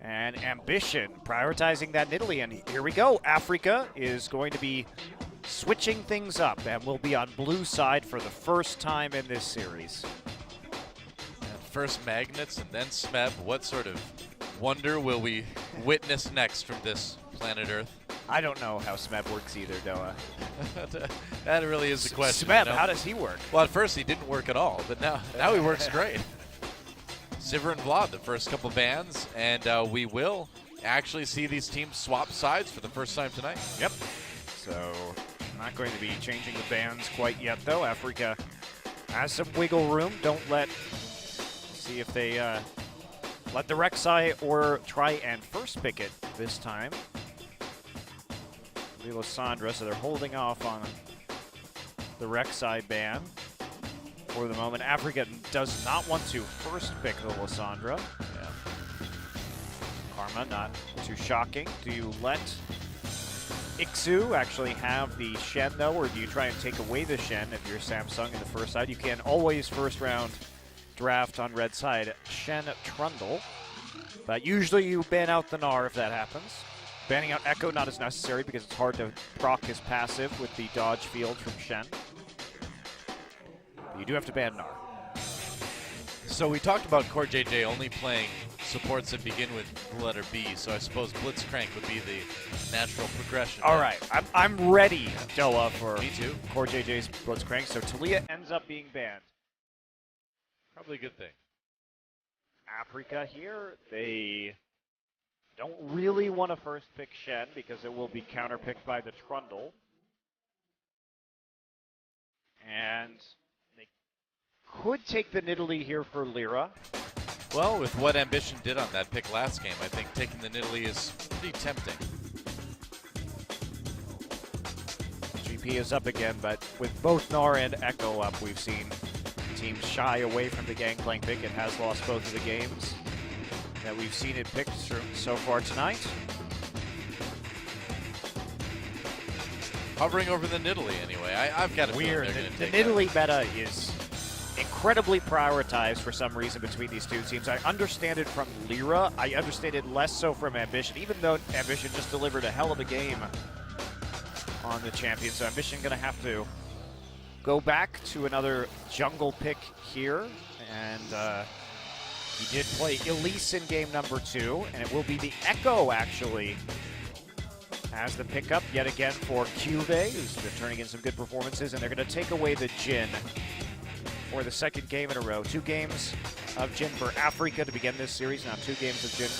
And Ambition prioritizing that in Italy. And here we go. Afreeca is going to be switching things up and will be on blue side for the first time in this series. And first Magnets and then Smeb. What sort of wonder will we witness next from this planet Earth? I don't know how Smeb works either, Doa. That really is the question. Smeb, how does he work? Well, at first he didn't work at all, but now he works great. Sivir and Vlad, the first couple bans, and we will actually see these teams swap sides for the first time tonight. Yep. So, not going to be changing the bans quite yet, though. Afreeca has some wiggle room. Don't see if they let the Rek'Sai or try and first pick it this time. Lissandra, so they're holding off on the Rek'Sai ban for the moment. Afreeca does not want to first pick the Lissandra. Yeah. Karma, not too shocking. Do you let Ixu actually have the Shen, though, or do you try and take away the Shen if you're Samsung in the first side? You can always first round draft on red side Shen Trundle, but usually you ban out the Gnar if that happens. Banning out Echo not as necessary because it's hard to proc his passive with the dodge field from Shen. But you do have to ban Gnar. So we talked about Core JJ only playing supports that begin with the letter B, so I suppose Blitzcrank would be the natural progression. All right, I'm ready, Doa, for Me too. Core JJ's Blitzcrank. So Talia ends up being banned. Probably a good thing. Afreeca here, they don't really want to first pick Shen because it will be counterpicked by the Trundle. And they could take the Nidalee here for Lyra. Well, with what Ambition did on that pick last game, I think taking the Nidalee is pretty tempting. GP is up again, but with both Gnar and Echo up, we've seen teams shy away from the Gangplank pick. It has lost both of the games that we've seen it picked so far tonight. Hovering over the Nidalee anyway. I've got a Weird. feeling The they're going to take Nidalee meta is incredibly prioritized for some reason between these two teams. I understand it from Lyra. I understand it less so from Ambition, even though Ambition just delivered a hell of a game on the champion. So Ambition going to have to go back to another jungle pick here. And he did play Elise in game number 2, and it will be the Echo, actually, as the pickup yet again for Cuvée, who's been turning in some good performances, and they're going to take away the Jhin for the second game in a row. 2 games of Jhin for Afreeca to begin this series, now 2 games of Jhin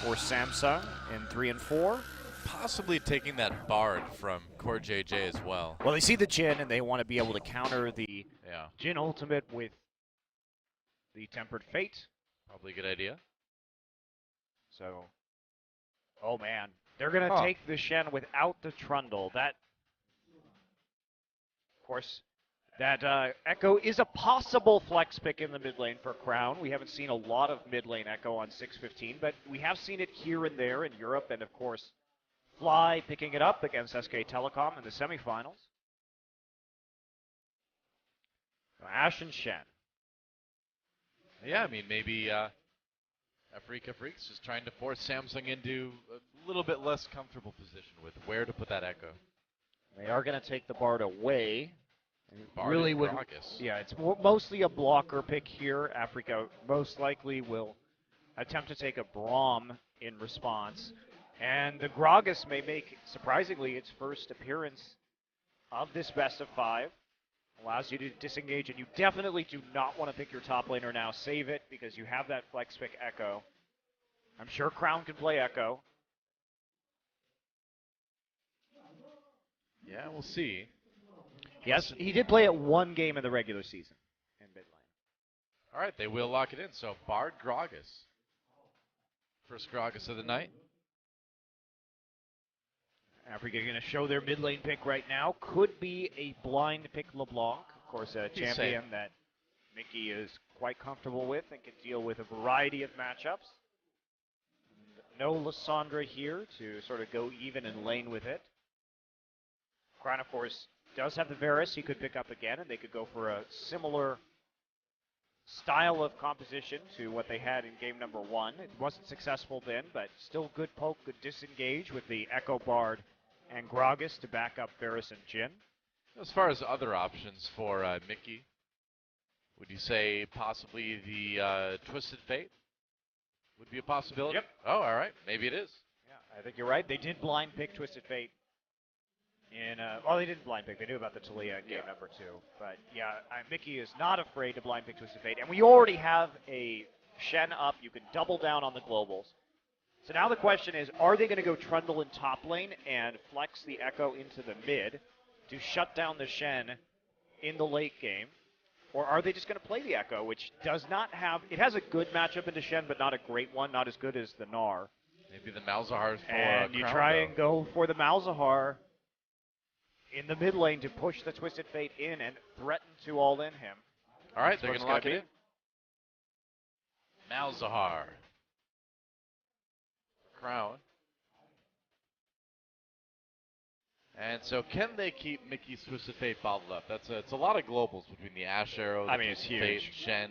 for Samsung in 3 and 4. possibly taking that Bard from Core JJ as well. Well, they see the Jhin, and they want to be able to counter the Jhin ultimate with the Tempered Fate. Probably a good idea. So, oh man, they're going to take the Shen without the Trundle. That, of course, that Echo is a possible flex pick in the mid lane for Crown. We haven't seen a lot of mid lane Echo on 615, but we have seen it here and there in Europe, and of course, Fly picking it up against SK Telecom in the semifinals. So Ashe and Shen. Yeah, I mean, maybe Afreeca Freecs just trying to force Samsung into a little bit less comfortable position with where to put that Echo. They are going to take the Bard away. Bard really would, Gragas. yeah, it's mostly a blocker pick here. Afreeca most likely will attempt to take a Braum in response. And the Gragas may make, surprisingly, its first appearance of this best of 5. Allows you to disengage, and you definitely do not want to pick your top laner now. Save it, because you have that flex pick Echo. I'm sure Crown can play Echo. Yeah, we'll see. Yes, he did play it one game in the regular season in mid lane. All right, they will lock it in. So Bard Gragas. First Gragas of the night. Afreeca going to show their mid lane pick right now. Could be a blind pick LeBlanc. Of course, a champion that Mickey is quite comfortable with and can deal with a variety of matchups. No Lissandra here to sort of go even in lane with it. Crown, of course, does have the Varus he could pick up again, and they could go for a similar style of composition to what they had in game number 1. It wasn't successful then, but still good poke, good disengage with the Echo Bard and Gragas to back up Varus and Jhin. As far as other options for Mickey, would you say possibly the Twisted Fate would be a possibility? Yep. Oh, all right. Maybe it is. Yeah, I think you're right. They did blind pick Twisted Fate well, they didn't blind pick. They knew about the Talia in game number 2. But yeah, Mickey is not afraid to blind pick Twisted Fate. And we already have a Shen up. You can double down on the globals. So now the question is, are they going to go Trundle in top lane and flex the Echo into the mid to shut down the Shen in the late game? Or are they just going to play the Echo, which does not have, it has a good matchup into Shen, but not a great one, not as good as the Gnar. Maybe the Malzahar for and you try and go for the Malzahar in the mid lane to push the Twisted Fate in and threaten to all-in him. All right, they're going to lock it in. Malzahar. Crown. And so can they keep Mickey's Twisted Fate bottled up? It's a lot of globals between the Ash Arrow, the it's huge. Fate, Shen.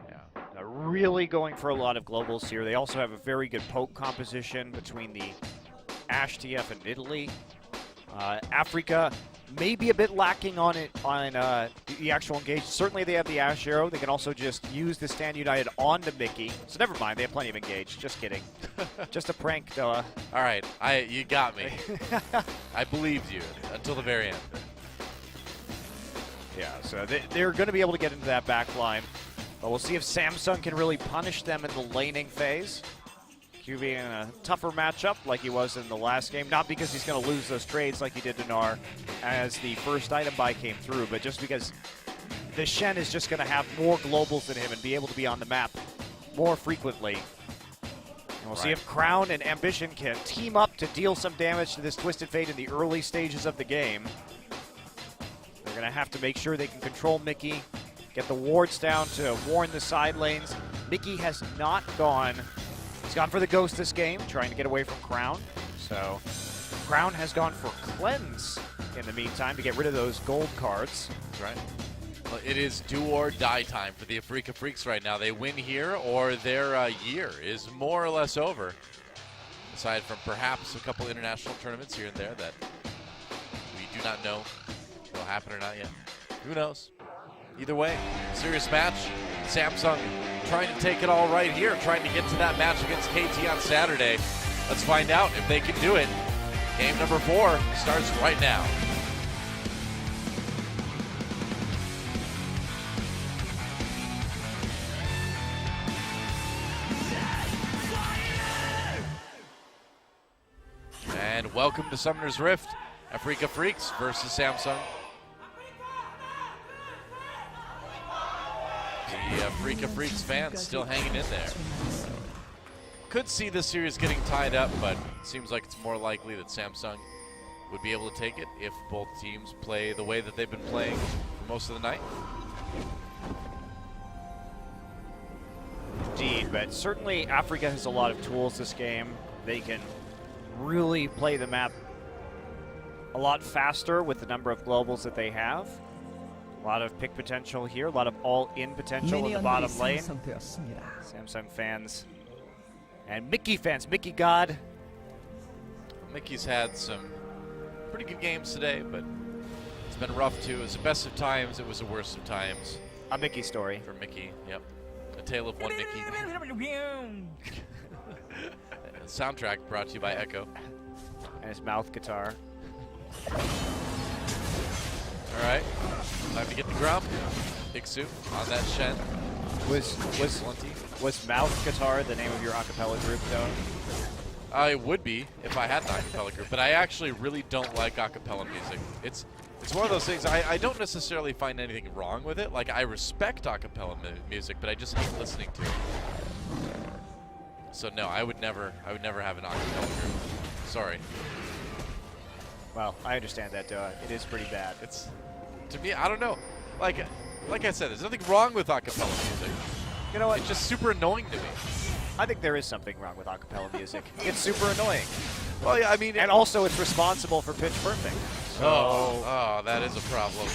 Yeah. They're really going for a lot of globals here. They also have a very good poke composition between the Ash TF and Italy. Afreeca may be a bit lacking on the actual engage. Certainly they have the Ash Arrow. They can also just use the Stand United onto Mickey. So never mind, they have plenty of engage. Just kidding. Just a prank, though. All right, you got me. I believed you until the very end. Yeah, so they're going to be able to get into that back line. But we'll see if Samsung can really punish them in the laning phase. QB in a tougher matchup like he was in the last game. Not because he's going to lose those trades like he did to Gnar as the first item buy came through, but just because the Shen is just going to have more globals than him and be able to be on the map more frequently. And we'll see if Crown and Ambition can team up to deal some damage to this Twisted Fate in the early stages of the game. They're going to have to make sure they can control Mickey, get the wards down to warn the side lanes. Mickey has not gone. He's gone for the Ghost this game, trying to get away from Crown. So Crown has gone for Cleanse in the meantime to get rid of those gold cards. That's right. Well, it is do or die time for the Afreeca Freecs right now. They win here or their year is more or less over. Aside from perhaps a couple international tournaments here and there that we do not know if they'll happen or not yet. Who knows? Either way, serious match. Samsung trying to take it all right here, trying to get to that match against KT on Saturday. Let's find out if they can do it. Game number 4 starts right now. And welcome to Summoner's Rift. Afreeca Freecs versus Samsung. The Afreeca Freecs fans still hanging in there. Could see this series getting tied up, but it seems like it's more likely that Samsung would be able to take it if both teams play the way that they've been playing for most of the night. Indeed, but certainly Afreeca has a lot of tools this game. They can really play the map a lot faster with the number of globals that they have. A lot of pick potential here, a lot of all-in potential in the bottom lane. Samsung fans and Mickey fans, Mickey God. Mickey's had some pretty good games today, but it's been rough too. It was the best of times, it was the worst of times. A Mickey story. For Mickey, yep. A tale of one Mickey. Soundtrack brought to you by Echo. And his mouth guitar. All right, time to get the Grump. Iksu on that Shen. Was mouth guitar the name of your acapella group, though? It would be if I had an acapella group, but I actually really don't like acapella music. It's one of those things, I don't necessarily find anything wrong with it. Like, I respect acapella music, but I just hate listening to it. So no, I would never have an acapella group. Sorry. Well, I understand that it is pretty bad. It's, to me, I don't know. Like I said, there's nothing wrong with acapella music. You know what? It's just super annoying to me. I think there is something wrong with acapella music. It's super annoying. Well, yeah, I mean, and also it's responsible for Pitch Perfect. So oh, that is a problem.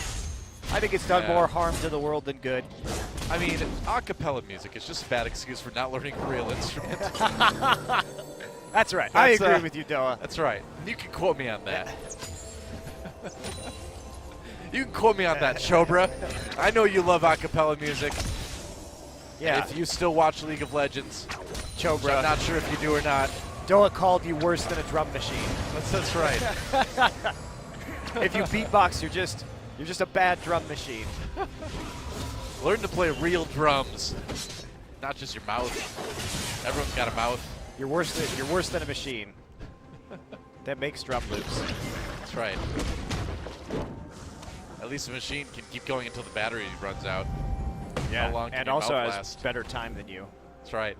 I think it's done more harm to the world than good. I mean, a cappella music is just a bad excuse for not learning a real instrument. That's right. I agree with you, Doa. That's right. You can quote me on that. You can quote me on that, Chobra. I know you love a cappella music. Yeah. If you still watch League of Legends, Chobra. I'm not sure if you do or not. Doa called you worse than a drum machine. That's right. If you beatbox, you're just a bad drum machine. Learn to play real drums, not just your mouth. Everyone's got a mouth. You're worse than a machine that makes drum loops. That's right. At least a machine can keep going until the battery runs out. Yeah, How long can and your also mouth has last? better time than you. That's right.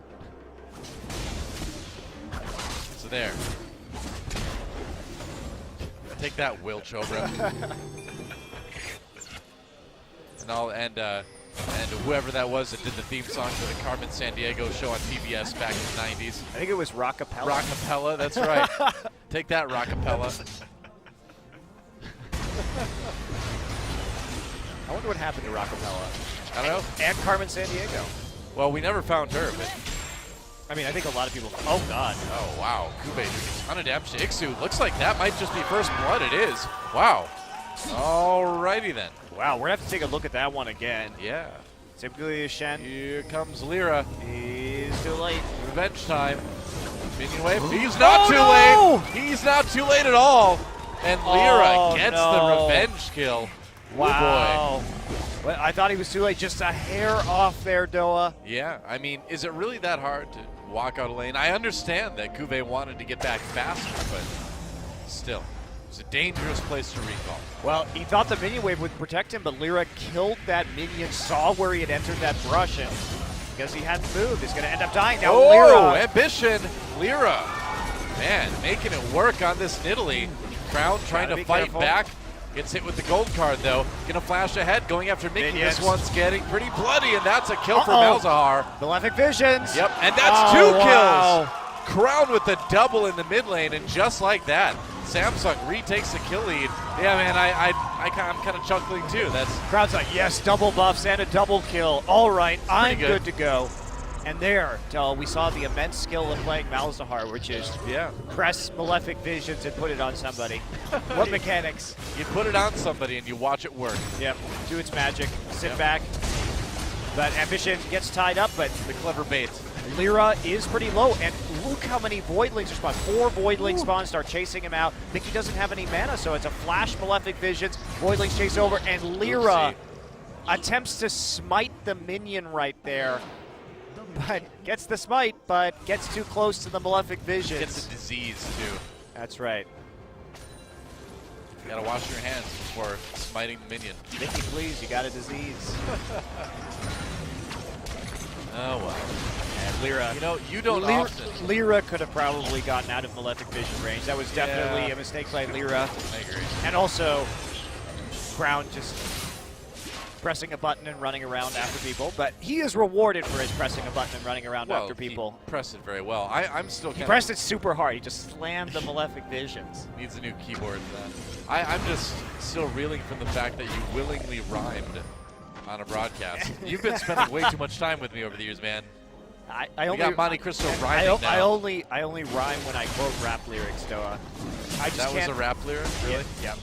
So there. Take that, Will Chobra. and whoever that was that did the theme song for the Carmen Sandiego show on PBS back in the 90s. I think it was Rockapella. Rockapella, that's right. Take that, Rockapella. I wonder what happened to Rockapella. I don't know. And Carmen Sandiego. Well, we never found her, but I mean, I think a lot of people. Oh God. oh wow, Kube doing a ton of damage to Ixu. Looks like that might just be first blood. It is. Wow. Alrighty then. Wow, we're gonna have to take a look at that one again. Yeah. Typically, Shen. Here comes Lyra. He's too late. Revenge time. Minion wave. He's not too no! late. He's not too late at all. And Lyra Oh, gets no. the revenge kill. Wow. Well, I thought he was too late. Just a hair off there, Doa. Yeah, I mean, is it really that hard to walk out a lane? I understand that Kuve wanted to get back faster, but still, it's a dangerous place to recall. Well, he thought the minion wave would protect him, but Lyra killed that minion, saw where he had entered that brush, and because he hadn't moved, he's going to end up dying. Now, Oh, Lyra. ambition, Lyra. Man, making it work on this Nidalee. Crown trying Gotta to be fight careful. back. Gets hit with the gold card, though. Gonna flash ahead, going after Mickey. Minions. This one's getting pretty bloody, and that's a kill for Uh-oh. Malzahar. Malefic Visions. Yep, and that's Oh, two wow. kills. Crown with the double in the mid lane, and just like that, Samsung retakes the kill lead. Yeah, man, I'm kind of chuckling too. That's Crowd's like, yes, double buffs and a double kill. All right, I'm good. good to go. And there, we saw the immense skill of playing Malzahar, which is yeah. press Malefic Visions and put it on somebody. What mechanics? You put it on somebody and you watch it work. Yep, do its magic, sit Yep. back. But Ambition gets tied up, but The clever bait. Lyra is pretty low, and look how many Voidlings are spawned. 4 Voidlings spawn, start chasing him out. Mickey doesn't have any mana, so it's a flash Malefic Visions. Voidlings chase over, and Lyra attempts to smite the minion right there. But gets the smite, but gets too close to the Malefic Visions. Gets the disease too. That's right. You gotta wash your hands before smiting the minion. Mickey, please, you got a disease. Oh well. And Lyra. You know, you don't Lyra, often. Lyra could have probably gotten out of Malefic Vision range. That was definitely Yeah. a mistake by Lyra. I agree. And also, Crown just pressing a button and running around after people. But he is rewarded for his pressing a button and running around after people. He pressed it very well. I'm still He kind pressed it super hard. He just slammed the Malefic Visions. needs a new keyboard for that. I'm just still reeling from the fact that you willingly rhymed on a broadcast. You've been spending way too much time with me over the years, man. I We only got Monte Cristo I rhyming now. I only rhyme when I quote rap lyrics, Doa. I just That was can't. a rap lyric, really? Yep.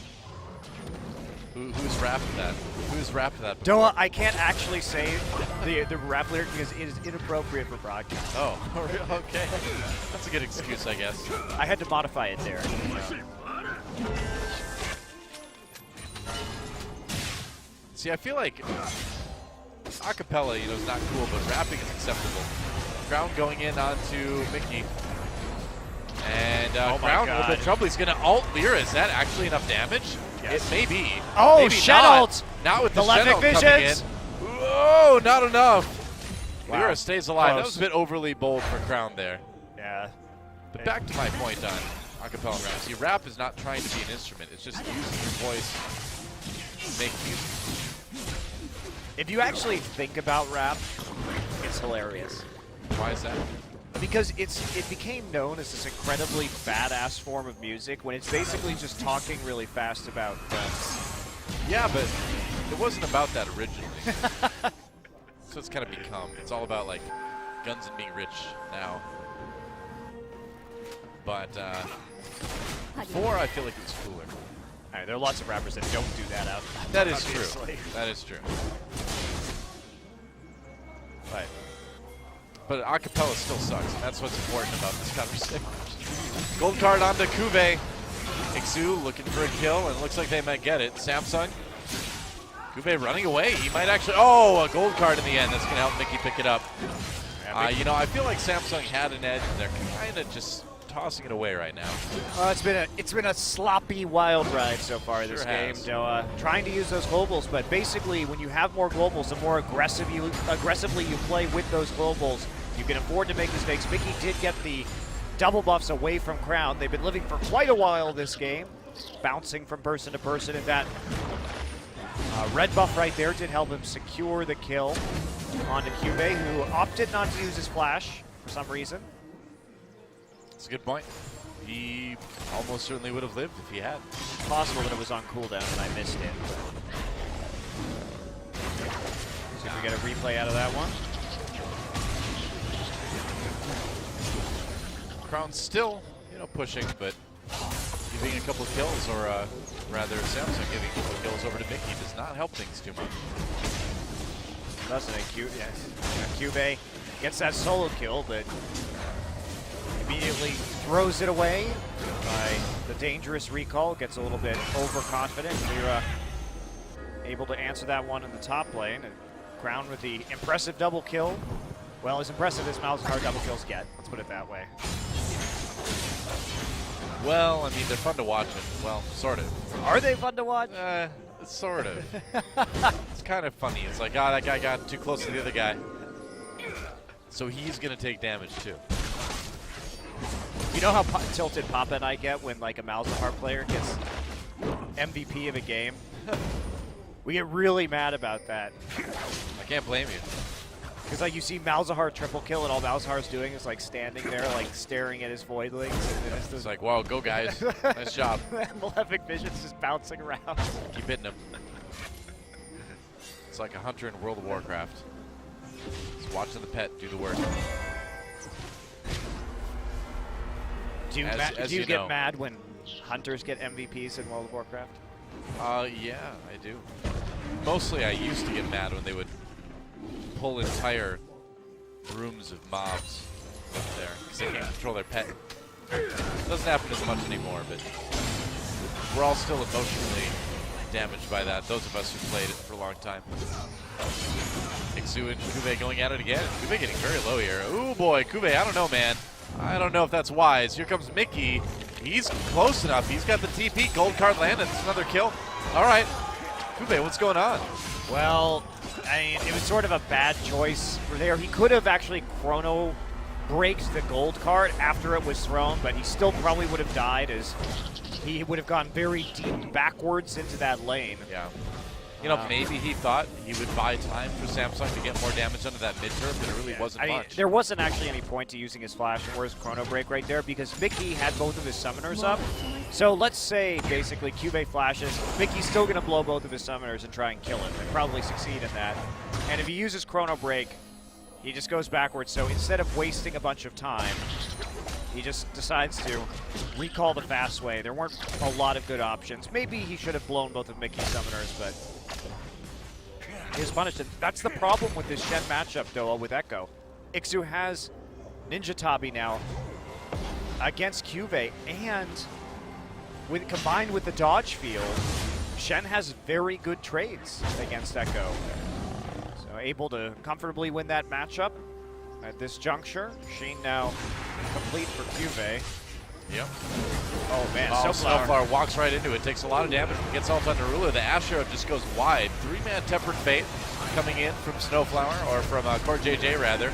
Who's rapped that? Who's rapped that? Doa, I can't actually say the rap lyric because it is inappropriate for broadcast. Oh, okay. That's a good excuse, I guess. I had to modify it there. See, I feel like acapella, you know, is not cool, but rapping is acceptable. Crown going in onto Mickey. And Oh my Crown a little bit God. of trouble. He's going to ult Lyra. Is that actually enough damage? Yes. It may be. Oh, Maybe Shen not. ult. Not with the Malefic Shen ult coming in. Visions. Whoa, not enough. Wow. Lyra stays alive. That Close. was a bit overly bold for Crown there. Yeah. But back to my point on acapella rap. See, rap is not trying to be an instrument. It's just using your voice to make music. If you actually think about rap, it's hilarious. Why is that? Because it became known as this incredibly badass form of music when it's basically just talking really fast about things. Yeah, but it wasn't about that originally. what it's kind of become. It's all about like guns and being rich now. But before, I feel like it was cooler. All right, there are lots of rappers that don't do that out. That is obviously. true. That is true. But acapella still sucks. And that's what's important about this conversation. Gold card onto Kuve. Ixu looking for a kill, and it looks like they might get it. Samsung. Kuve running away. He might actually. Oh, a gold card in the end. That's going to help Mickey pick it up. You know, I feel like Samsung had an edge, and they're kind of just tossing it away right now. It's been a sloppy wild ride so far this game. So, trying to use those globals, but basically when you have more globals, the more aggressively you play with those globals, you can afford to make mistakes. Mickey did get the double buffs away from Crown. They've been living for quite a while this game, bouncing from person to person, and that red buff right there did help him secure the kill onto Cube, who opted not to use his flash for some reason. That's a good point. He almost certainly would have lived if he had. It's possible that it was on cooldown and I missed it. See if we get a replay out of that one. Crown's still, you know, pushing, but giving a couple of kills, or rather Samsung giving a couple of kills over to Mickey does not help things too much. Doesn't it? Cube gets that solo kill, but immediately throws it away by the dangerous recall. Gets a little bit overconfident. Lira able to answer that one in the top lane. And Crown with the impressive double kill. Well, as impressive as Malzahar double kills get. Let's put it that way. Well, I mean, they're fun to watch. And, well, sort of. Are they fun to watch? Sort of. It's kind of funny. It's like, oh, that guy got too close to the other guy. So he's going to take damage, too. You know how tilted Papa and I get when like a Malzahar player gets MVP of a game? We get really mad about that. I can't blame you. Because like you see Malzahar triple kill and all Malzahar's doing is like standing there like staring at his voidlings. And it's like, wow, go guys. Nice job. Malefic Vision's just bouncing around. Keep hitting him. It's like a hunter in World of Warcraft. Just watching the pet do the work. Do you get mad when hunters get MVPs in World of Warcraft? Yeah, I do. Mostly I used to get mad when they would pull entire rooms of mobs up there because they can't control their pet. Doesn't happen as much anymore, but we're all still emotionally damaged by that, those of us who played it for a long time. Ixu and Kube going at it again. Kube getting very low here. Ooh boy, Kube, I don't know, man. I don't know if that's wise. Here comes Mickey. He's close enough. He's got the TP. Gold card landed. It's another kill. All right. Kube, what's going on? Well, I mean, it was sort of a bad choice for there. He could have actually chrono breaks the gold card after it was thrown, but he still probably would have died as he would have gone very deep backwards into that lane. Yeah. You know, maybe he thought he would buy time for Samsung to get more damage under that mid-turf, but it really wasn't much. Mean, there wasn't actually any point to using his flash or his chrono break right there because Mickey had both of his summoners up. So let's say basically Cube flashes, Mickey's still going to blow both of his summoners and try and kill him and probably succeed in that. And if he uses chrono break, he just goes backwards. So instead of wasting a bunch of time, he just decides to recall the fast way. There weren't a lot of good options. Maybe he should have blown both of Mickey's summoners, but he was punished. And that's the problem with this Shen matchup, though, with Echo. Ixu has Ninja Tabi now against Cube, and combined with the dodge field, Shen has very good trades against Echo. So able to comfortably win that matchup at this juncture. Sheen now complete for Cube. Yep. Oh man, Snowflower walks right into it, takes a lot of damage, gets off on Narula. The Ash Arrow just goes wide. 3-man Tempered Fate coming in from Snowflower, or from Core JJ rather.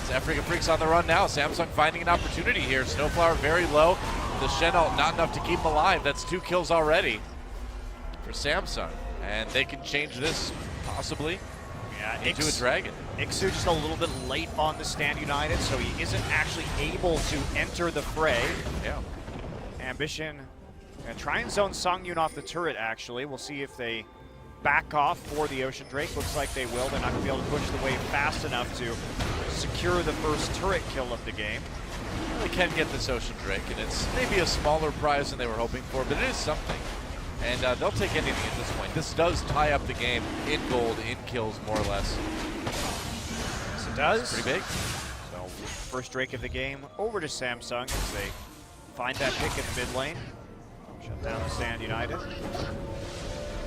It's Afreeca Freecs on the run now. Samsung finding an opportunity here. Snowflower very low. The Shen ult not enough to keep him alive. That's 2 kills already for Samsung. And they can change this, possibly, into a dragon. Ixu just a little bit late on the stand united, so he isn't actually able to enter the fray. Yeah. Ambition and try and zone Songyun off the turret, actually. We'll see if they back off for the Ocean Drake. Looks like they will. They're not going to be able to push the wave fast enough to secure the first turret kill of the game. They can get this Ocean Drake, and it's maybe a smaller prize than they were hoping for, but it is something. And they'll take anything at this point. This does tie up the game in gold, in kills, more or less. Yes, it does. It's pretty big. So, first Drake of the game over to Samsung as they find that pick in the mid lane. Shut down the Stand United.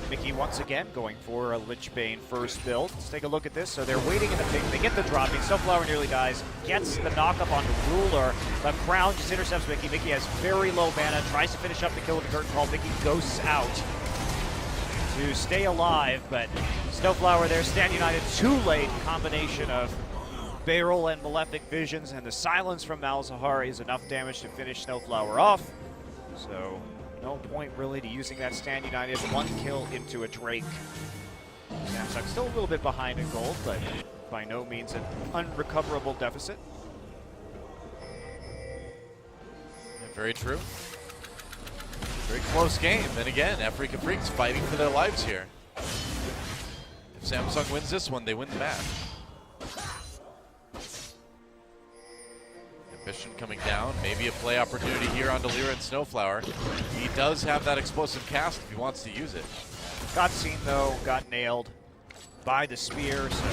Mickey once again going for a Lichbane first build. Let's take a look at this. So they're waiting in the pick. They get the dropping. Snowflower nearly dies. Gets the knock-up onto Ruler. But Crown just intercepts Mickey. Mickey has very low mana. Tries to finish up the kill with the curtain call. Mickey ghosts out to stay alive. But Snowflower there. Stand United too late. Combination of Barrel and Malefic Visions. And the silence from Malzahar is enough damage to finish Snowflower off. So no point really to using that Stand United. One kill into a Drake. Samsung still a little bit behind in gold, but by no means an unrecoverable deficit. Yeah, very true. Very close game. And again, Afreeca Freecs fighting for their lives here. If Samsung wins this one, they win the match. Ambition coming down, maybe a play opportunity here on Delira and Snowflower. He does have that explosive cast if he wants to use it. Got seen though, got nailed by the spear, so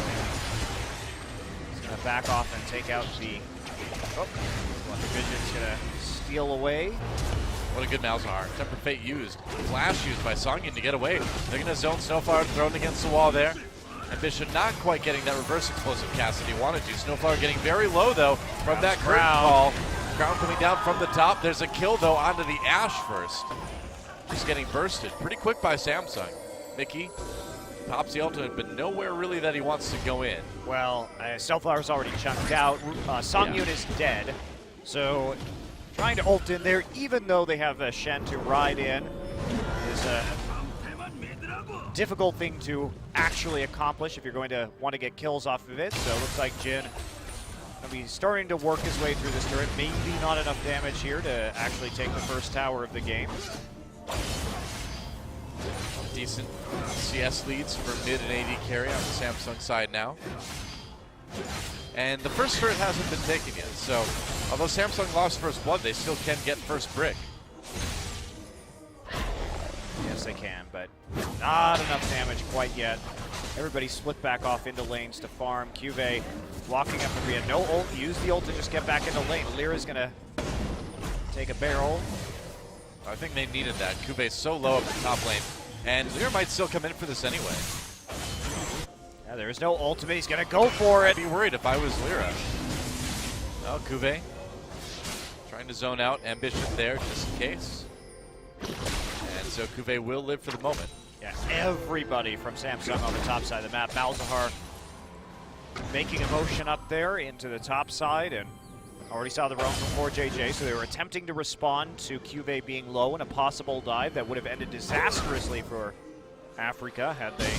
he's gonna back off and take out the Vision's gonna steal away. What a good Malzahar. Tempered Fate used. Flash used by Songyun to get away. They're gonna zone Snowflower, thrown against the wall there. Ambition not quite getting that reverse explosive cast that he wanted to. Snowflower getting very low though from that curtain call. Crown coming down from the top. There's a kill though onto the Ashe first. Just getting bursted. Pretty quick by Samsung. Mickey pops the ultimate, but nowhere really that he wants to go in. Well, Snowflower's already chunked out. Songyun is dead. So trying to ult in there, even though they have Shen to ride in, is a difficult thing to actually accomplish if you're going to want to get kills off of it. So it looks like Jin will be starting to work his way through this turret. Maybe not enough damage here to actually take the first tower of the game. Decent CS leads for mid and AD carry on the Samsung side now. And the first turret hasn't been taken yet, so although Samsung lost first blood, they still can get first brick. Yes, they can, but not enough damage quite yet. Everybody split back off into lanes to farm. Cuvee walking up to Rhea. No ult. Use the ult to just get back into lane. Lyra's going to take a barrel. I think they needed that. Cuvee's so low up the top lane. And Lyra might still come in for this anyway. Yeah, there is no ultimate. He's going to go for it. I'd be worried if I was Lyra. Oh, Cuvee trying to zone out Ambition there just in case. And so Cuvee will live for the moment. Yeah, everybody from Samsung on the top side of the map. Malzahar making a motion up there into the top side, and already saw the roam from 4JJ, so they were attempting to respond to Cuvee being low and a possible dive that would have ended disastrously for Afreeca had they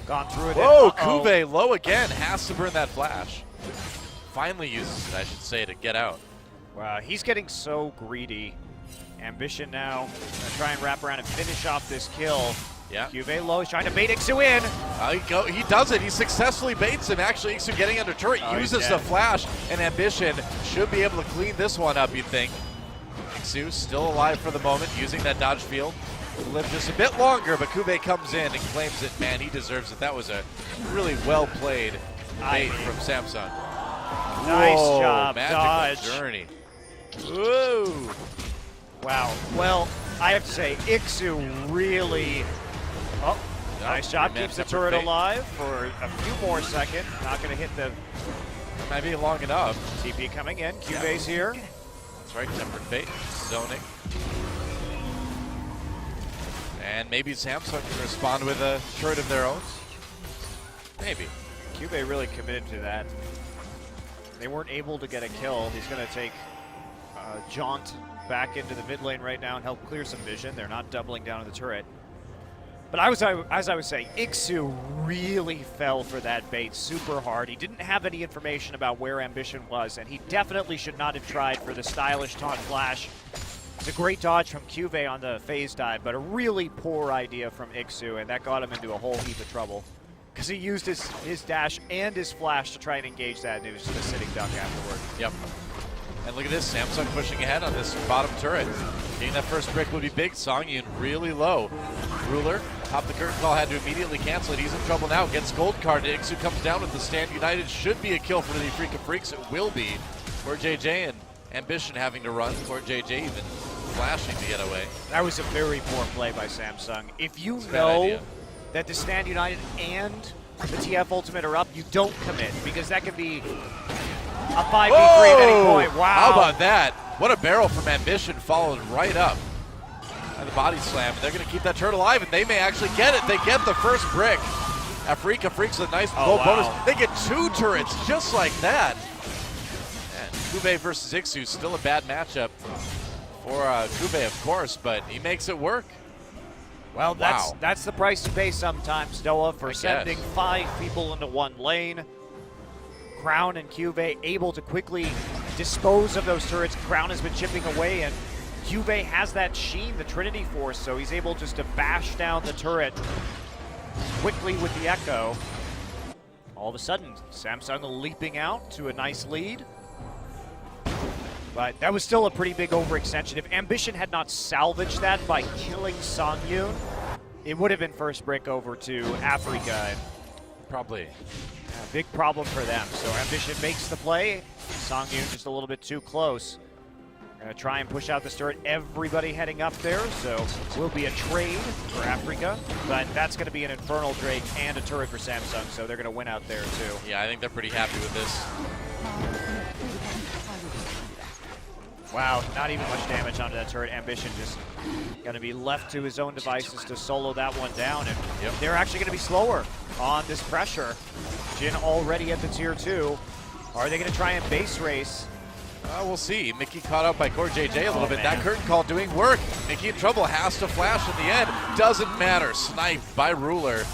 gone through it. Whoa, Cuvee low again, has to burn that flash. Finally uses it, I should say, to get out. Wow, he's getting so greedy. Ambition now, gonna try and wrap around and finish off this kill. Yeah. Cuvee low, he's trying to bait Ixu in. He does it. He successfully baits him. Actually, Ixu getting under turret, uses the flash, and Ambition should be able to clean this one up, you'd think. Ixu still alive for the moment, using that dodge field. Will live just a bit longer, but Cuvee comes in and claims it. Man, he deserves it. That was a really well-played bait from Samsung. Nice job, magical dodge. Journey. Whoa. Wow. Well, I have to say, Ixu really... Oh, nice job. Keeps the turret alive for a few more seconds. Not going to hit the... Might be long enough. TP coming in. Cuvee's here. That's right, Tempered Fate. Zoning. And maybe Samsung can respond with a turret of their own. Maybe. Cuvee really committed to that. They weren't able to get a kill. He's going to take Jaunt back into the mid lane right now and help clear some vision. They're not doubling down on the turret. But as I was saying, Ixu really fell for that bait super hard. He didn't have any information about where Ambition was, and he definitely should not have tried for the stylish taunt flash It's a great dodge from Cuvée on the phase dive, but a really poor idea from Ixu, and that got him into a whole heap of trouble. Because he used his dash and his flash to try and engage that, and it was just a sitting duck afterward. Yep. And look at this, Samsung pushing ahead on this bottom turret. Getting that first brick would be big. Songyun really low. Ruler, top the curtain call, had to immediately cancel it. He's in trouble now. Gets gold carded. Ixu comes down with the stand. United should be a kill for the Afreeca Freecs. It will be. Core JJ and Ambition having to run. Core JJ even flashing to get away. That was a very poor play by Samsung. If you know that the Stand United and the TF Ultimate are up, you don't commit, because that could be a 5v3 at any point. Wow. How about that? What a barrel from Ambition, followed right up by the body slam. They're going to keep that turret alive, and they may actually get it. They get the first brick. Afreeca Freecs with a nice gold bonus. They get 2 turrets just like that. And Cuvée versus Ixu, still a bad matchup for Cuvée, of course, but he makes it work. Well, that's the price you pay sometimes, Noah, for sending 5 people into one lane. Crown and Cuvée able to quickly dispose of those turrets. Crown has been chipping away, and Cuvée has that Sheen, the Trinity Force, so he's able just to bash down the turret quickly with the Echo. All of a sudden, Samsung leaping out to a nice lead. But that was still a pretty big overextension. If Ambition had not salvaged that by killing Songyun, it would have been first brick over to Afreeca. Probably. A big problem for them. So Ambition makes the play. Songyun just a little bit too close. Gonna try and push out this turret. Everybody heading up there, so will be a trade for Afreeca, but that's gonna be an Infernal Drake and a turret for Samsung, so they're gonna win out there too. Yeah, I think they're pretty happy with this. Wow, not even much damage onto that turret. Ambition just gonna be left to his own devices to solo that one down, and they're actually gonna be slower on this pressure. Jin already at the tier 2. Are they gonna try and base race? We'll see. Mickey caught up by Core JJ a little bit. Man. That curtain call doing work. Mickey in trouble, has to flash in the end. Doesn't matter. Sniped by Ruler.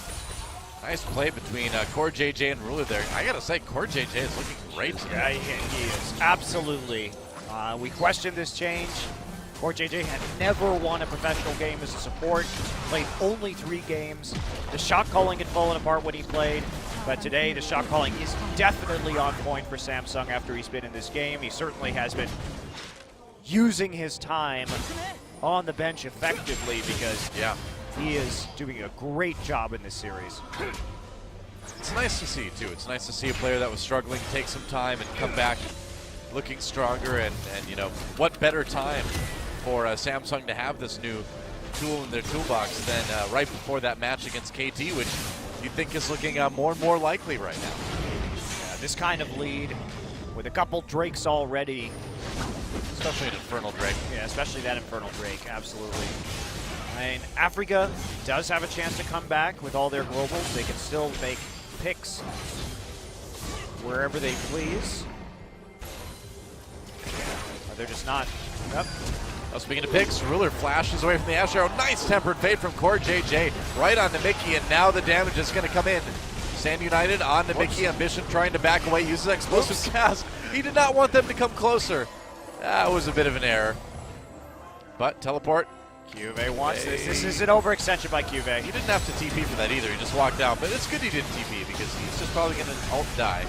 Nice play between Core JJ and Ruler there. I gotta say, Core JJ is looking great today. Yeah, he is. Absolutely. We questioned this change. Core JJ had never won a professional game as a support. Played only 3 games. The shot calling had fallen apart when he played. But today, the shot calling is definitely on point for Samsung after he's been in this game. He certainly has been using his time on the bench effectively, because he is doing a great job in this series. It's nice to see, too. It's nice to see a player that was struggling take some time and come back looking stronger. And you know, what better time for Samsung to have this new tool in their toolbox than right before that match against KT, which you think is looking more and more likely right now. Yeah, this kind of lead with a couple Drakes already. Especially an Infernal Drake. Yeah, especially that Infernal Drake, absolutely. I mean, Afreeca does have a chance to come back with all their globals. They can still make picks wherever they please. They're just not. Yep. Well, speaking of picks, Ruler flashes away from the Ash Arrow. Nice tempered fade from Core JJ right on the Mickey, and now the damage is going to come in. Stand United on the Mickey. Ambition trying to back away, uses explosive cast. He did not want them to come closer. That was a bit of an error. But teleport. Cuvée wants this. This is an overextension by Cuvée. He didn't have to TP for that either. He just walked out. But it's good he didn't TP, because he's just probably going to ult die.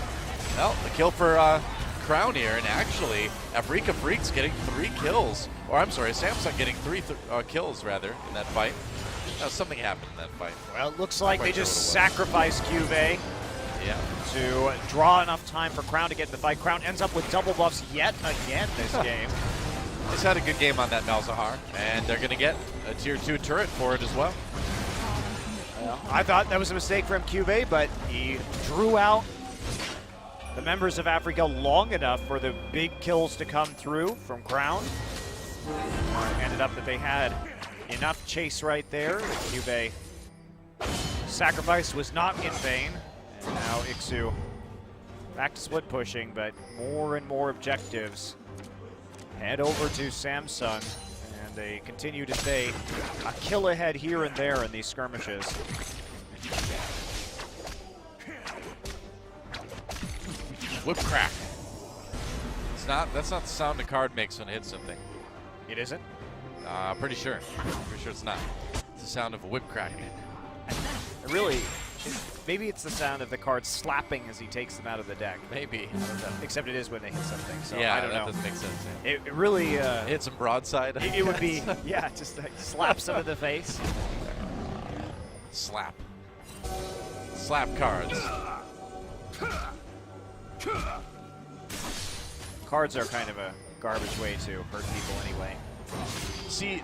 Well, the kill for Crown here, and actually Afreeca Freecs getting 3 kills. Or I'm sorry, Samsung getting 3 kills rather in that fight. Something happened in that fight. Well, it looks like they just sacrificed Cuvée Yeah. to draw enough time for Crown to get in the fight. Crown ends up with double buffs yet again this game. He's had a good game on that Malzahar, and they're going to get a tier 2 turret for it as well. I thought that was a mistake from Cuvée, but he drew out the members of Afreeca long enough for the big kills to come through from Crown. Ended up that they had enough chase right there. Cuvée sacrifice was not in vain. And now Ixu back to split pushing, but more and more objectives head over to Samsung, and they continue to stay a kill ahead here and there in these skirmishes. Whip crack. That's not the sound a card makes when it hits something. It isn't? Pretty sure. Pretty sure it's not. It's the sound of a whip cracking. Really, maybe it's the sound of the cards slapping as he takes them out of the deck. Maybe. I don't know. Except it is when they hit something, so Yeah, I don't that know. doesn't make sense. Yeah. It really... Hit some broadside. it would be, yeah, just slaps him in the face. Slap. Slap cards. Cards are kind of a garbage way to hurt people anyway. See,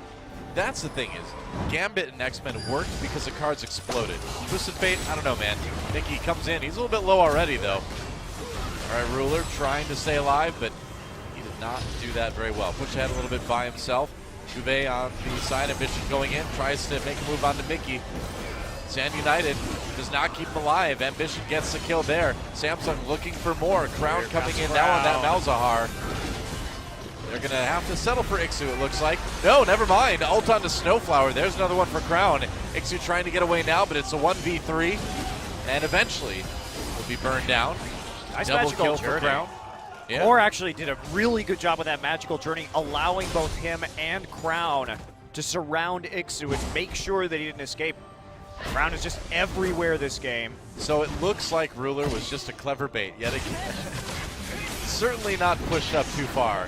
that's the thing is, Gambit and X-Men worked because the cards exploded. Twisted Fate, I don't know, man. Mickey comes in. He's a little bit low already, though. All right, Ruler trying to stay alive, but he did not do that very well. Push ahead a little bit by himself. Juve on the side, Ambition going in, tries to make a move onto Mickey. Sand United does not keep him alive. Ambition gets the kill there. Samsung looking for more. Crown coming in now on that Malzahar. They're going to have to settle for Ixu, it looks like. No, never mind. Ult on to Snowflower. There's another one for Crown. Ixu trying to get away now, but it's a 1v3. And eventually will be burned down. Nice Double magical kill for journey. Crown. Yeah. Or actually did a really good job with that magical journey, allowing both him and Crown to surround Ixu and make sure that he didn't escape. Crown is just everywhere this game. So it looks like Ruler was just a clever bait yet again. Certainly not pushed up too far.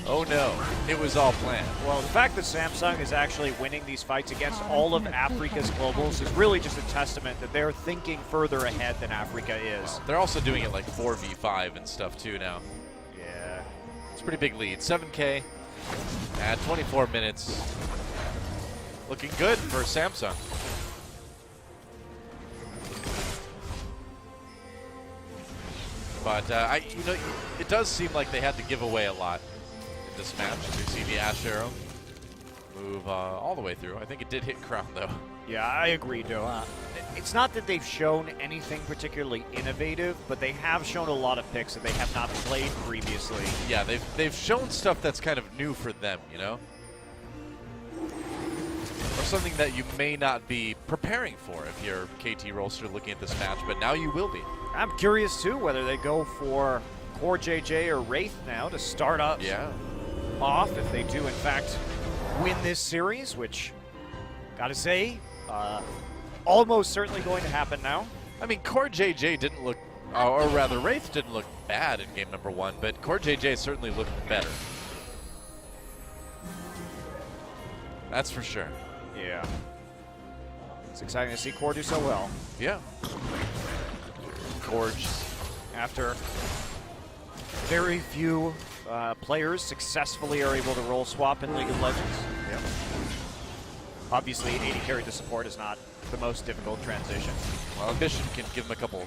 Oh no, it was all planned. Well, the fact that Samsung is actually winning these fights against all of Afreeca's globals is really just a testament that they're thinking further ahead than Afreeca is. They're also doing it like 4v5 and stuff too now. Yeah. It's a pretty big lead. 7K at 24 minutes. Looking good for Samsung. But it does seem like they had to give away a lot in this match. You see the Ash Arrow move all the way through. I think it did hit Crown though. Yeah, I agree, Joe. It's not that they've shown anything particularly innovative, but they have shown a lot of picks that they have not played previously. Yeah, they've shown stuff that's kind of new for them, you know? Or something that you may not be preparing for if you're KT Rolster looking at this match, but now you will be. I'm curious, too, whether they go for Core JJ or Wraith now to start up off if they do, in fact, win this series, which, gotta say, almost certainly going to happen now. I mean, Core JJ didn't look, or rather, Wraith didn't look bad in game number 1, but Core JJ certainly looked better. That's for sure. Yeah. It's exciting to see Core do so well. Yeah. Gorge. After very few players successfully are able to role swap in League of Legends. Yep. Obviously, 80 carry to support is not the most difficult transition. Well, Ambition can give him a couple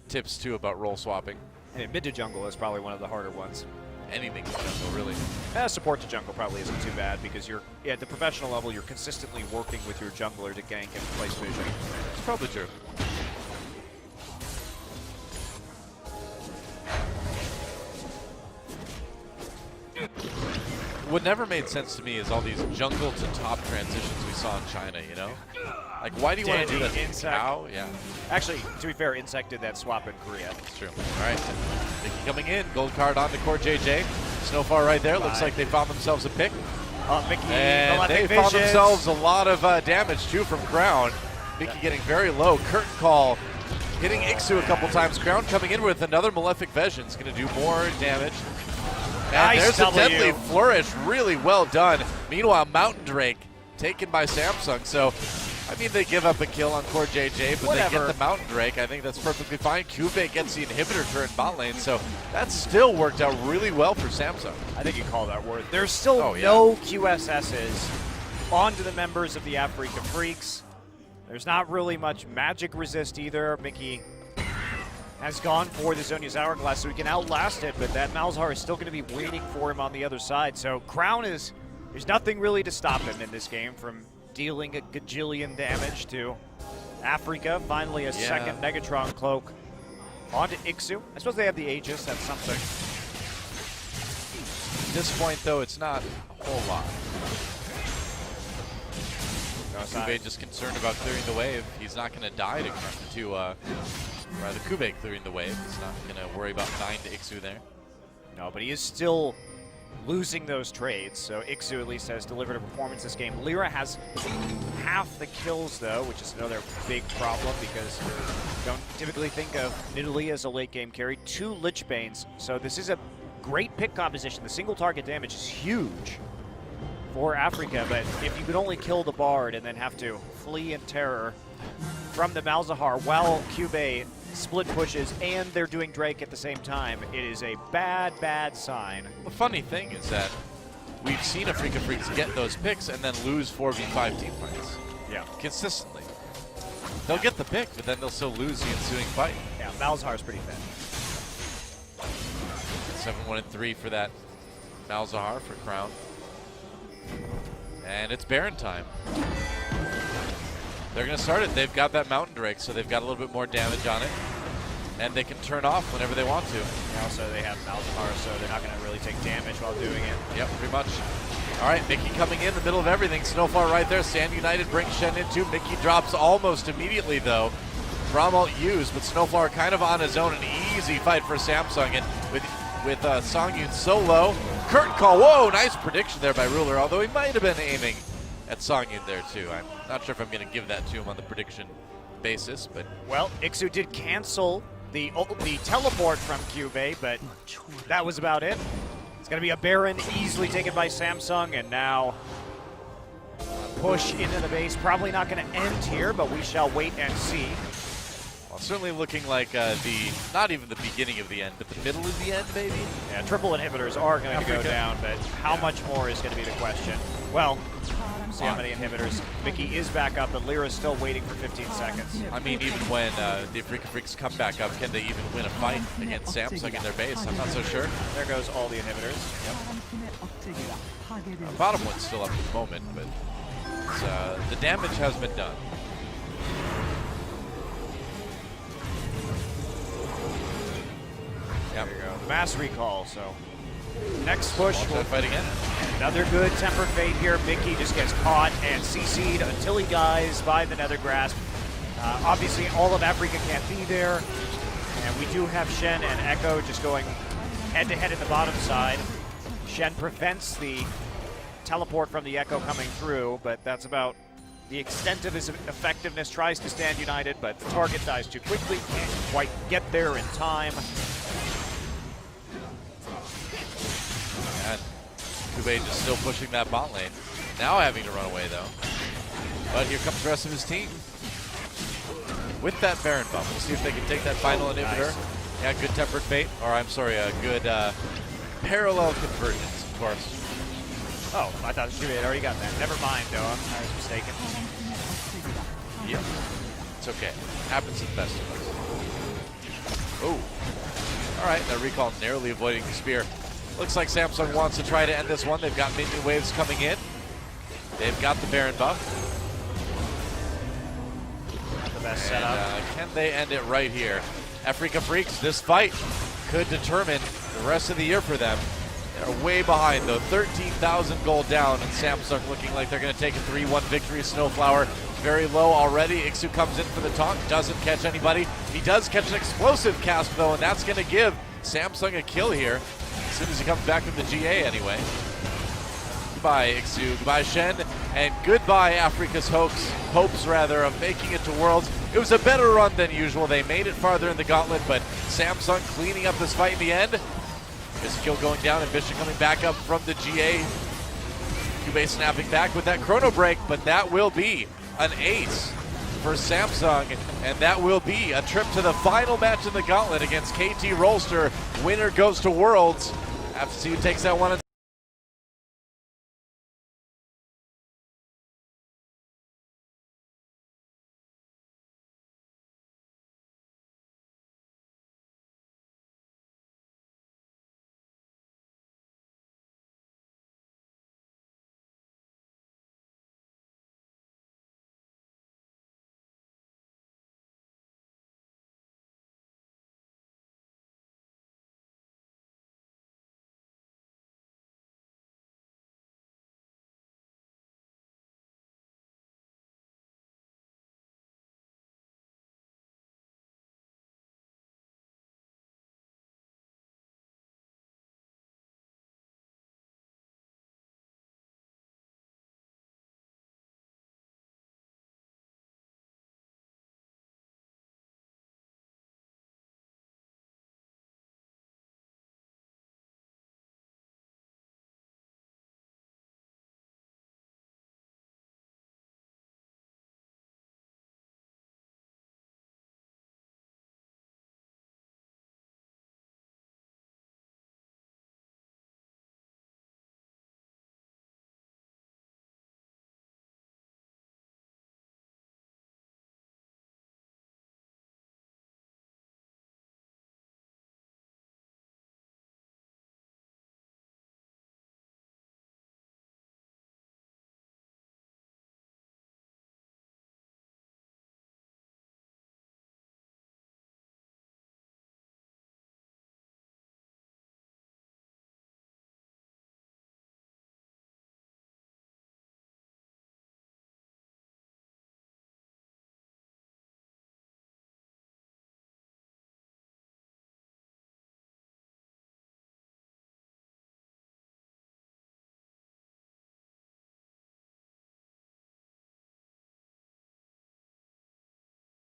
tips, too, about role swapping. And mid to jungle is probably one of the harder ones. Anything in jungle, really. Support to jungle probably isn't too bad because you're at the professional level, you're consistently working with your jungler to gank and place vision. It's probably true. What never made sense to me is all these jungle to top transitions we saw in China, you know? Like, why do you want to do that to Cow? Yeah. Actually, to be fair, Insect did that swap in Korea. That's true. All right. Mickey coming in. Gold card on the Core JJ. Snowfall right there. Looks like they found themselves a pick. Mickey, and they found themselves a lot of damage, too, from Crown. Mickey getting very low. Curtain Call hitting Ixu a couple times. Crown coming in with another Malefic Vision. It's going to do more damage. And nice there's a deadly flourish. Really well done. Meanwhile, Mountain Drake taken by Samsung. So, I mean, they give up a kill on Core JJ, but they get the Mountain Drake. I think that's perfectly fine. Cuvee gets the inhibitor turret bot lane, so that still worked out really well for Samsung. I think you call that word. There's still no QSSs onto the members of the Afreeca Freecs. There's not really much magic resist either. Mickey has gone for the Zhonya's Hourglass so he can outlast it, but that Malzahar is still going to be waiting for him on the other side. So Crown is, there's nothing really to stop him in this game from dealing a gajillion damage to Afreeca. Finally a second Negatron cloak onto Ixu. I suppose they have the Aegis, that's something. At this point, though, it's not a whole lot. Cuvee just concerned about clearing the wave. He's not going to die to rather Cuvee clearing the wave. He's not going to worry about dying to Ixu there. No, but he is still losing those trades. So Ixu at least has delivered a performance this game. Lyra has half the kills though, which is another big problem because you don't typically think of Nidalee as a late game carry. 2 Lich Banes, so this is a great pick composition. The single target damage is huge for Afreeca, but if you could only kill the Bard and then have to flee in terror from the Malzahar while Cube split pushes and they're doing Drake at the same time, it is a bad, bad sign. The funny thing is that we've seen Afreeca Freecs get those picks and then lose 4v5 team fights. Yeah. Consistently. They'll get the pick, but then they'll still lose the ensuing fight. Yeah, Malzahar's pretty thin. 7-1-3 for that Malzahar for Crown. And it's Baron time. They're going to start it. They've got that Mountain Drake, so they've got a little bit more damage on it. And they can turn off whenever they want to. And also, they have Malzahar, so they're not going to really take damage while doing it. Yep, pretty much. All right, Mickey coming in the middle of everything. Snowfall right there. Sand United brings Shen in too. Mickey drops almost immediately, though. Bramalt used, but Snowfall kind of on his own. An easy fight for Samsung. And with Songyun so low. Curtain call. Whoa, nice prediction there by Ruler, although he might have been aiming at Songyun there, too. I'm not sure if I'm going to give that to him on the prediction basis, but... Well, Ixu did cancel the teleport from Cube, but that was about it. It's going to be a Baron easily taken by Samsung, and now push into the base. Probably not going to end here, but we shall wait and see. Well, certainly looking like not even the beginning of the end, but the middle of the end, maybe? Yeah, triple inhibitors are going to go down, but how much more is going to be the question. Well, see how many inhibitors. Mickey is back up, but Lyra is still waiting for 15 seconds. I mean, even when the Afreeca Freecs come back up, can they even win a fight against Samsung in their base? I'm not so sure. There goes all the inhibitors. Yep. Bottom one's still up at the moment, but the damage has been done. There you go. Mass recall, so next push. We'll fight again. Another good Tempered Fate here. Mickey just gets caught and CC'd until he dies by the Nether Grasp. Obviously, all of Afreeca can't be there. And we do have Shen and Echo just going head-to-head in the bottom side. Shen prevents the teleport from the Echo coming through, but that's about the extent of his effectiveness. Tries to stand united, but the target dies too quickly. Can't quite get there in time. And Kube just still pushing that bot lane. Now having to run away, though. But here comes the rest of his team. With that Baron buff, we'll see if they can take that final inhibitor. Nice. Yeah, good Tempered Fate. Or, I'm sorry, a good parallel convergence, of course. Oh, I thought Kube had already got that. Never mind, though. I was mistaken. Yep. It's okay. Happens to the best of us. Oh. All right, that recall narrowly avoiding the spear. Looks like Samsung wants to try to end this one. They've got minion waves coming in. They've got the Baron buff. Not the best setup. Can they end it right here? Afreeca Freecs, this fight could determine the rest of the year for them. They're way behind, though. 13,000 gold down, and Samsung looking like they're going to take a 3-1 victory. Snowflower very low already. Ixu comes in for the taunt, doesn't catch anybody. He does catch an explosive cast, though, and that's going to give Samsung a kill here. As soon as he comes back from the GA anyway. Goodbye, Ixu. Goodbye, Shen. And goodbye, Afreeca's hopes of making it to Worlds. It was a better run than usual. They made it farther in the gauntlet, but Samsung cleaning up this fight in the end. This kill going down, and Bishop coming back up from the GA. Cube snapping back with that chrono break, but that will be an ace for Samsung, and that will be a trip to the final match in the gauntlet against KT Rolster. Winner goes to Worlds. Have to see who takes that one.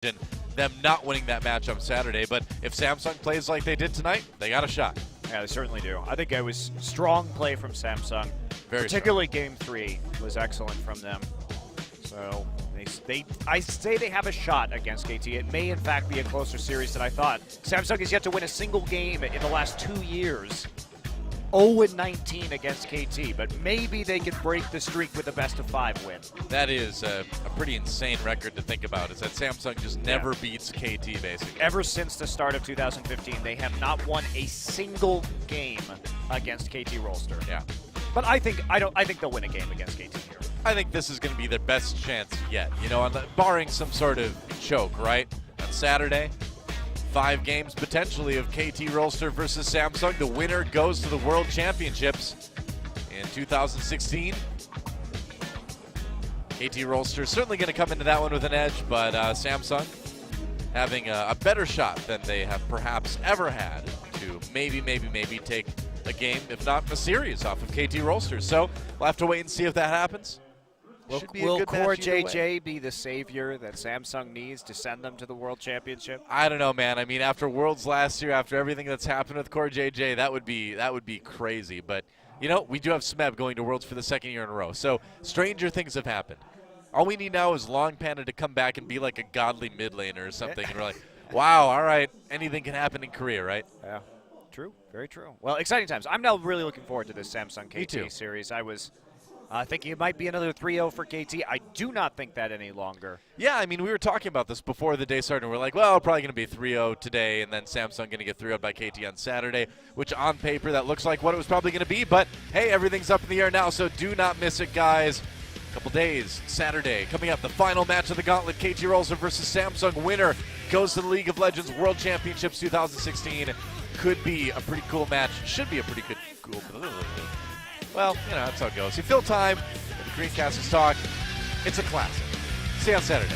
them not winning that match on Saturday. But if Samsung plays like they did tonight, they got a shot. Yeah, they certainly do. I think it was strong play from Samsung. Very particularly strong. Game 3 was excellent from them. So I say they have a shot against KT. It may in fact be a closer series than I thought. Samsung has yet to win a single game in the last 2 years. 0-19 against KT, but maybe they can break the streak with a best-of-5 win. That is a pretty insane record to think about, is that Samsung just never beats KT, basically. Ever since the start of 2015, they have not won a single game against KT Rolster. Yeah. But I think they'll win a game against KT here. I think this is going to be their best chance yet, barring some sort of choke, right? On Saturday, 5 games potentially of KT Rolster versus Samsung. The winner goes to the World Championships in 2016. KT Rolster certainly going to come into that one with an edge, but Samsung having a better shot than they have perhaps ever had to maybe take a game, if not a series, off of KT Rolster. So we'll have to wait and see if that happens. Will Core JJ be the savior that Samsung needs to send them to the World Championship? I don't know, man. I mean, after Worlds last year, after everything that's happened with Core JJ, that would be crazy. But we do have Smeb going to Worlds for the 2nd year in a row. So stranger things have happened. All we need now is Long Panda to come back and be like a godly mid laner or something, and we're like, wow, all right, anything can happen in Korea, right? Yeah, true, very true. Well, exciting times. I'm now really looking forward to this Samsung KT series. I was thinking it might be another 3-0 for KT. I do not think that any longer. Yeah, I mean, we were talking about this before the day started. We're like, well, probably going to be 3-0 today, and then Samsung going to get 3-0 by KT on Saturday, which on paper that looks like what it was probably going to be. But, hey, everything's up in the air now, so do not miss it, guys. A couple days, Saturday, coming up, the final match of the Gauntlet, KT Rolster versus Samsung. Winner goes to the League of Legends World Championships 2016. Could be a pretty cool match. Should be a pretty cool. Well, that's how it goes. You fill time. The Greencasters talk. It's a classic. See you on Saturday.